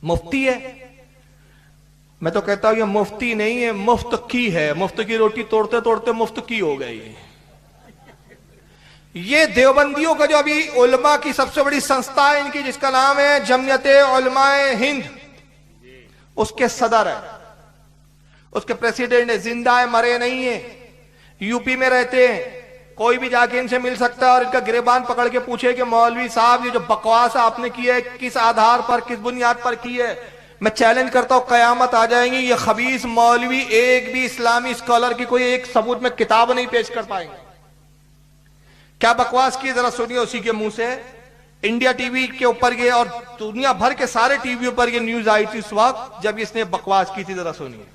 मुफ्ती है। मैं तो कहता हूं ये मुफ्ती नहीं है, मुफ्त की है। मुफ्त की रोटी तोड़ते तोड़ते मुफ्त की हो गई। ये देवबंदियों का जो अभी उलमा की सबसे बड़ी संस्था है इनकी, जिसका नाम है जमयते उलमाए हिंद, उसके सदर है, उसके प्रेसिडेंट है, जिंदा है, मरे नहीं है, यूपी में रहते हैं। कोई भी जाके इनसे मिल सकता है और इनका गिरेबान पकड़ के पूछे कि मौलवी साहब ये जो बकवास आपने की है किस आधार पर, किस बुनियाद पर की है, मैं चैलेंज करता हूं कयामत आ जाएंगी, ये खबीस मौलवी एक भी इस्लामी स्कॉलर की कोई एक सबूत में किताब नहीं पेश कर पाएंगे। क्या बकवास की जरा सुनिए उसी के मुंह से। इंडिया टीवी के ऊपर ये और दुनिया भर के सारे टीवी पर ये न्यूज आई थी उस वक्त जब इसने बकवास की थी। जरा सुनिए।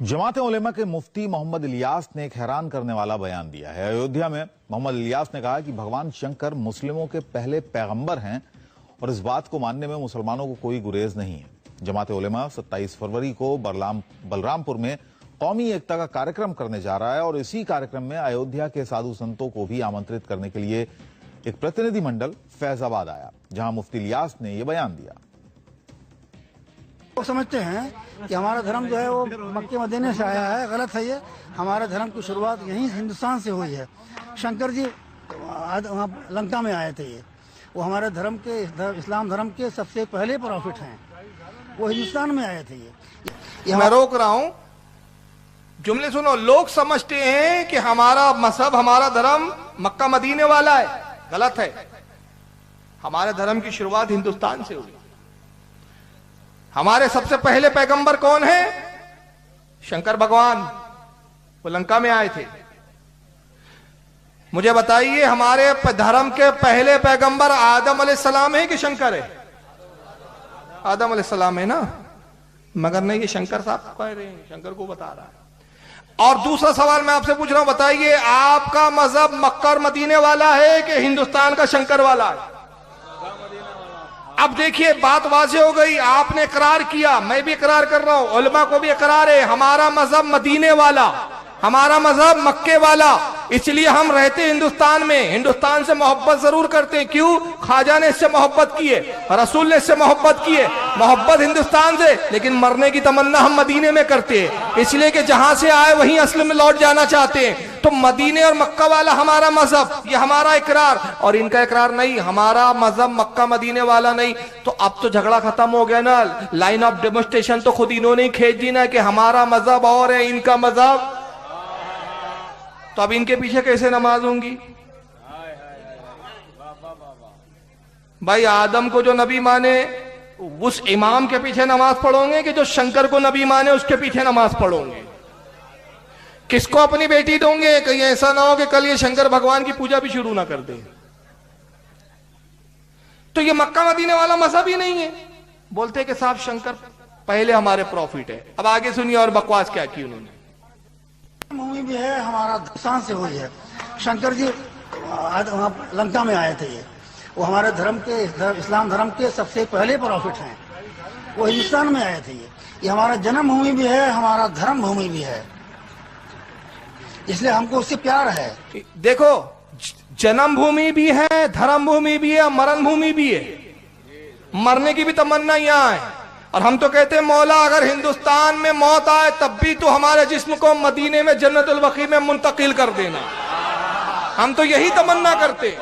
जमात उलेमा के मुफ्ती मोहम्मद इलियास ने एक हैरान करने वाला बयान दिया है। अयोध्या में मोहम्मद इलियास ने कहा कि भगवान शंकर मुस्लिमों के पहले पैगंबर हैं और इस बात को मानने में मुसलमानों को कोई गुरेज नहीं है। जमात उलेमा 27 फरवरी को बलरामपुर में कौमी एकता का कार्यक्रम करने जा रहा है और इसी कार्यक्रम में अयोध्या के साधु संतों को भी आमंत्रित करने के लिए एक प्रतिनिधिमंडल फैजाबाद आया, जहां मुफ्ती इलियास ने यह बयान दिया। वो समझते हैं कि हमारा धर्म जो है वो मक्के मदीने से आया है, गलत है ये। हमारे धर्म की शुरुआत यहीं हिंदुस्तान से हुई है। शंकर जी वहाँ लंका में आए थे, ये वो हमारे धर्म के, इस्लाम धर्म के सबसे पहले प्रॉफिट हैं, वो हिंदुस्तान में आए थे। ये मैं रोक रहा हूं, जुमले सुनो। लोग समझते हैं कि हमारा मजहब, हमारा धर्म मक्का मदीने वाला है, गलत है। हमारे धर्म की शुरुआत हिंदुस्तान से हुई। हमारे सबसे पहले पैगंबर कौन है? शंकर भगवान, वो लंका में आए थे। मुझे बताइए, हमारे धर्म के पहले पैगंबर आदम अलैहिस्सलाम है कि शंकर है? आदम अलैहिस्सलाम है ना, मगर नहीं, ये शंकर साहब कह रहे हैं, शंकर को बता रहा है। और दूसरा सवाल मैं आपसे पूछ रहा हूं, बताइए आपका मजहब मक्का और मदीने वाला है कि हिंदुस्तान का शंकर वाला है? अब देखिए बात वाज़ेह हो गई। आपने इकरार किया, मैं भी इकरार कर रहा हूं, उलमा को भी इकरार है, हमारा मजहब मदीने वाला, हमारा मजहब मक्के वाला। इसलिए हम रहते हिंदुस्तान में, हिंदुस्तान से मोहब्बत जरूर करते हैं। क्यों? ख्वाजा ने इससे मोहब्बत की है, रसूल ने इससे मोहब्बत की है, मोहब्बत हिंदुस्तान से, लेकिन मरने की तमन्ना हम मदीने में करते हैं, इसलिए कि जहां से आए वहीं असल में लौट जाना चाहते हैं। तो मदीने और मक्का वाला हमारा मजहब, ये हमारा इकरार, और इनका इकरार नहीं, हमारा मजहब मक्का मदीने वाला नहीं। तो अब तो झगड़ा खत्म हो गया ना। लाइन ऑफ डेमोन्स्ट्रेशन तो खुद इन्होंने ही खींच दी ना कि हमारा मजहब और है, इनका मजहब। तो अब इनके पीछे कैसे नमाज होंगी? भाई आदम को जो नबी माने उस इमाम के पीछे नमाज पढ़ोगे कि जो शंकर को नबी माने उसके पीछे नमाज पढ़ोगे? किसको अपनी बेटी दोगे? कहीं ऐसा ना हो कि कल ये शंकर भगवान की पूजा भी शुरू ना कर दे। तो ये मक्का मदीने वाला मजहब ही नहीं है। बोलते कि साहब शंकर पहले हमारे प्रॉफिट है। अब आगे सुनिए और बकवास क्या की उन्होंने। भूमि भी है, हमारा हिंदुस्तान से हुई है। शंकर जी वहाँ लंका में आए थे, ये वो हमारे धर्म के, इस्लाम धर्म के सबसे पहले प्रॉफिट हैं, वो हिंदुस्तान में आए थे। ये हमारा जन्मभूमि भी है, हमारा धर्म भूमि भी है, इसलिए हमको उससे प्यार है। देखो, जन्मभूमि भी है, धर्म भूमि भी है, मरण भूमि भी है। मरने की भी तमन्ना यहाँ है। और हम तो कहते हैं मौला अगर हिंदुस्तान में मौत आए तब भी तो हमारे जिस्म को मदीने में जन्नतुल बकी में मुंतकिल कर देना। हम तो यही तमन्ना करते,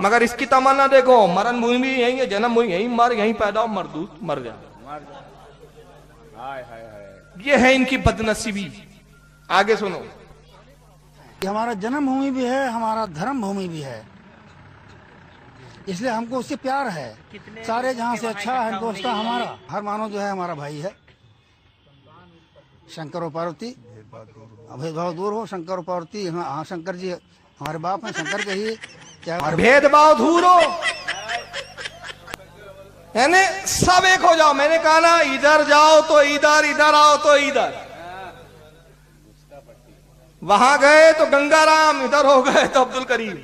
मगर इसकी तमन्ना देखो, मरण भूमि भी यही है, जन्म भूमि यही, मर यहीं पैदा हो, मरदूत मर जा। ये है इनकी बदनसीबी। आगे सुनो। हमारा जन्मभूमि भी है, हमारा धर्म भूमि भी है, इसलिए हमको उससे प्यार है। सारे जहां से अच्छा है हिंदुस्तान हमारा। हर मानव जो है हमारा भाई है। शंकर और पार्वती, भेदभाव दूर हो। शंकर और पार्वती, हाँ शंकर जी हमारे बाप हैं, शंकर के ही क्या भेदभाव दूर हो, यानी सब एक हो जाओ। मैंने कहा ना, इधर जाओ तो इधर, इधर आओ तो इधर। वहां गए तो गंगाराम, इधर हो गए तो अब्दुल करीम।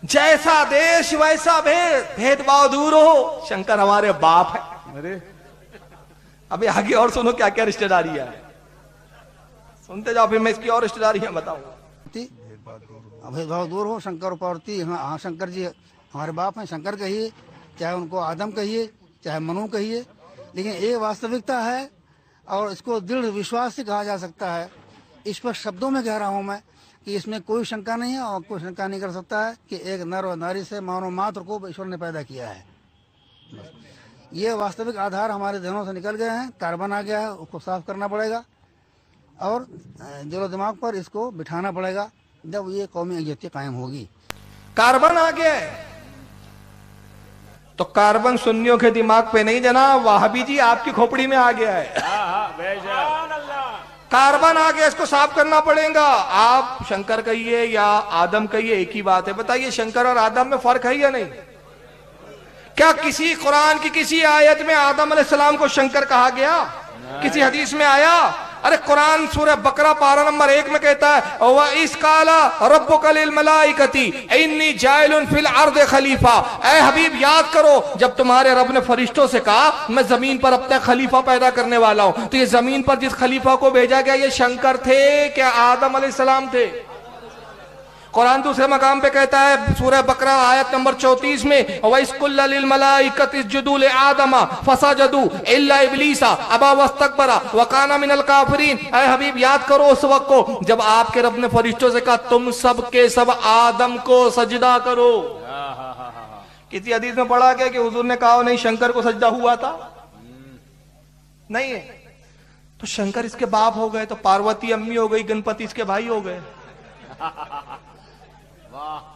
जैसा देश वैसा भेद, भेदभाव दूर हो। शंकर हमारे बाप है। अरे अभी आगे और सुनो क्या क्या रिश्तेदारियां है, सुनते जाओ, फिर मैं इसकी और रिश्तेदारियां बताऊंगा। भेदभाव दूर हो। शंकर और पार्वती, हाँ शंकर जी हमारे बाप हैं, शंकर के ही चाहे उनको आदम कहिए चाहे मनु कहिए, लेकिन एक वास्तविकता है और इसको दृढ़ विश्वास से कहा जा सकता है। इस पर शब्दों में कह रहा हूँ मैं कि इसमें कोई शंका नहीं है और कोई शंका नहीं कर सकता है कि एक नर और नारी से मानव मात्र को ईश्वर ने पैदा किया है। ये वास्तविक आधार हमारे ध्यानों से निकल गए हैं, कार्बन आ गया है, उसको साफ करना पड़ेगा और दिलो दिमाग पर इसको बिठाना पड़ेगा, जब ये कौमी यकजहती कायम होगी। कार्बन आ गया है तो कार्बन सुन्नियों के दिमाग पे नहीं जनाब, वहाबी जी आपकी खोपड़ी में आ गया है। कार्बन आ गया, इसको साफ करना पड़ेगा। आप शंकर कहिए या आदम कहिए, एक ही बात है। बताइए शंकर और आदम में फर्क है या नहीं? क्या किसी कुरान की किसी आयत में आदम अलैहिस्सलाम को शंकर कहा गया? किसी हदीस में आया? अरे कुरान सूरह बकरा पारा नंबर 1 में कहता है व इस काला रब्बुका लिल मलाइकती इन्नी जाइलुन फिल अर्द खलीफा। ऐ हबीब याद करो जब तुम्हारे रब ने फरिश्तों से कहा मैं जमीन पर अपना खलीफा पैदा करने वाला हूं, तो ये जमीन पर जिस खलीफा को भेजा गया ये शंकर थे क्या आदम अलैहिस्सलाम थे? कुरान दूसरे मकाम पे कहता है सूरह बकरा आयत नंबर 34 में वइस्कुल्ला लिल मलाइकति इसजुदू ले आदम फसजदू इल्ला इब्लीसा अबा वस्तकबरा व काना मिनल काफिरीन। ऐ हबीब याद करो उस वक्त को जब आपके रब ने फरिश्तों से कहा तुम सब के सब आदम को सजदा करो। किसी हदीस में पढ़ा गया कि हुजूर ने कहा नहीं शंकर को सजदा हुआ था? नहीं है। तो शंकर इसके बाप हो गए, तो पार्वती अम्मी हो गई, गणपति इसके भाई हो गए। वाह।